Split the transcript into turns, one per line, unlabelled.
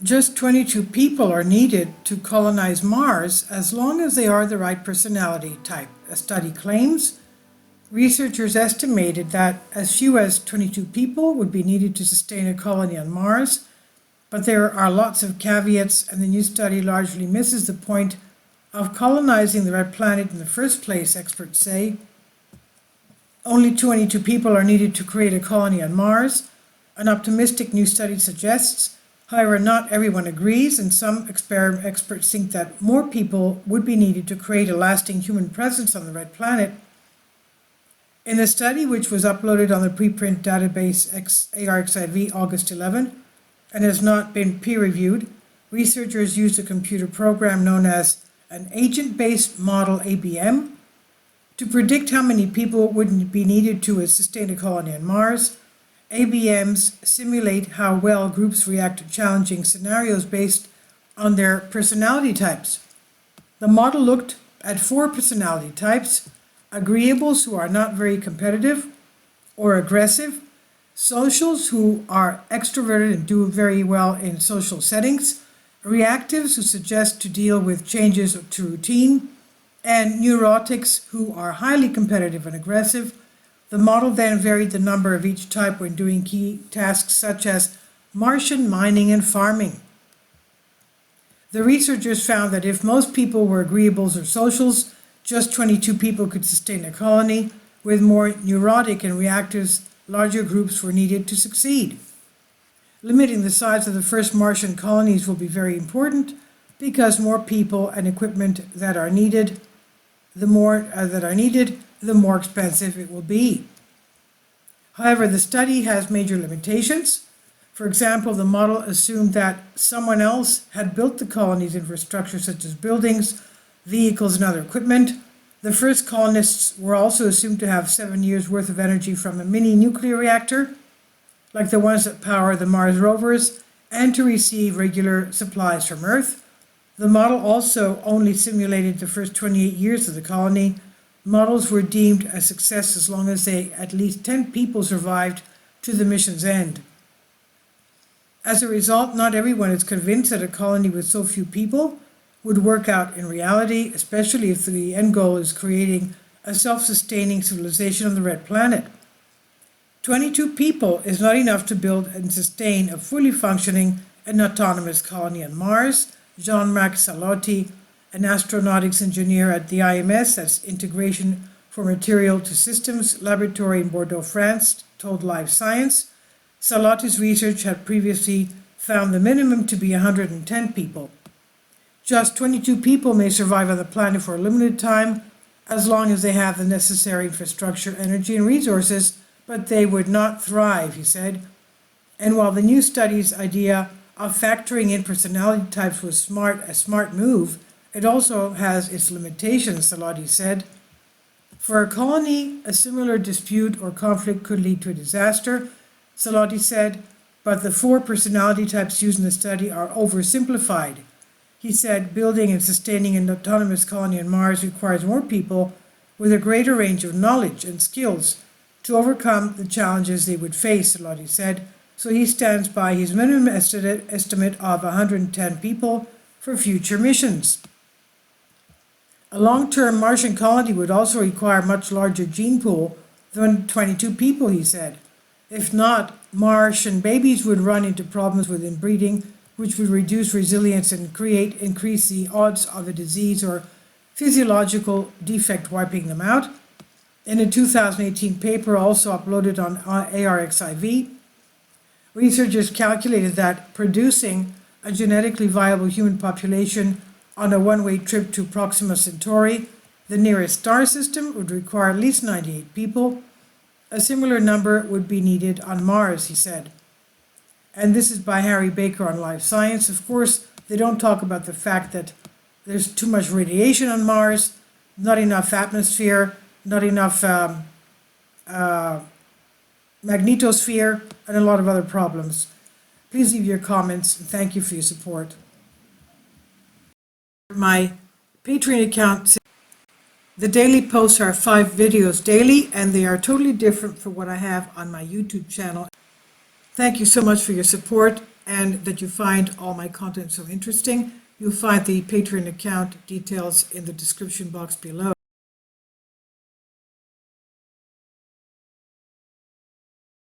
Just 22 people are needed to colonize Mars as long as they are the right personality type. A study claims researchers estimated that as few as 22 people would be needed to sustain a colony on Mars, but there are lots of caveats, and the new study largely misses the point of colonizing the red planet in the first place, experts say. Only 22 people are needed to create a colony on Mars. An optimistic new study suggests. However, not everyone agrees, and some experts think that more people would be needed to create a lasting human presence on the red planet. In the study, which was uploaded on the preprint database ARXIV August 11 and has not been peer-reviewed, researchers used a computer program known as an agent-based model ABM to predict how many people would be needed to sustain a colony on Mars. ABMs simulate how well groups react to challenging scenarios based on their personality types. The model looked at 4 personality types: agreeables who are not very competitive or aggressive, socials who are extroverted and do very well in social settings, reactives who suggest to deal with changes to routine, and neurotics who are highly competitive and aggressive. The model then varied the number of each type when doing key tasks such as Martian mining and farming. The researchers found that if most people were agreeables or socials, just 22 people could sustain a colony. With more neurotic and reactives, larger groups were needed to succeed. Limiting the size of the first Martian colonies will be very important because more people and equipment that are needed, the more expensive it will be. However, the study has major limitations. For example, the model assumed that someone else had built the colony's infrastructure, such as buildings, vehicles, and other equipment. The first colonists were also assumed to have 7 years' worth of energy from a mini nuclear reactor, like the ones that power the Mars rovers, and to receive regular supplies from Earth. The model also only simulated the first 28 years of the colony. Models were deemed a success as long as at least 10 people survived to the mission's end. As a result, not everyone is convinced that a colony with so few people would work out in reality, especially if the end goal is creating a self-sustaining civilization on the red planet. 22 people is not enough to build and sustain a fully functioning and autonomous colony on Mars. Jean-Marc Salotti, an astronautics engineer at the IMS, that's Integration for Material to Systems Laboratory in Bordeaux, France, told Live Science. Salotti's research had previously found the minimum to be 110 people. Just 22 people may survive on the planet for a limited time, as long as they have the necessary infrastructure, energy, and resources, but they would not thrive, he said. And while the new study's idea of factoring in personality types was a smart move, it also has its limitations, Salotti said. For a colony, a similar dispute or conflict could lead to a disaster, Salotti said, but the 4 personality types used in the study are oversimplified. He said building and sustaining an autonomous colony on Mars requires more people with a greater range of knowledge and skills to overcome the challenges they would face, Salotti said. So he stands by his minimum estimate of 110 people for future missions. A long-term Martian colony would also require a much larger gene pool than 22 people, he said. If not, Martian babies would run into problems with inbreeding, which would reduce resilience and increase the odds of a disease or physiological defect wiping them out. In a 2018 paper also uploaded on ARXIV, researchers calculated that producing a genetically viable human population on a one-way trip to Proxima Centauri, the nearest star system, would require at least 98 people. A similar number would be needed on Mars, he said. And this is by Harry Baker on Live Science. Of course, they don't talk about the fact that there's too much radiation on Mars, not enough atmosphere, not enough magnetosphere, and a lot of other problems. Please leave your comments, and thank you for your support. My Patreon account, the daily posts are 5 videos daily, and they are totally different from what I have on my YouTube channel. Thank you so much for your support. and that you find all my content so interesting. You'll find the Patreon account details in the description box below.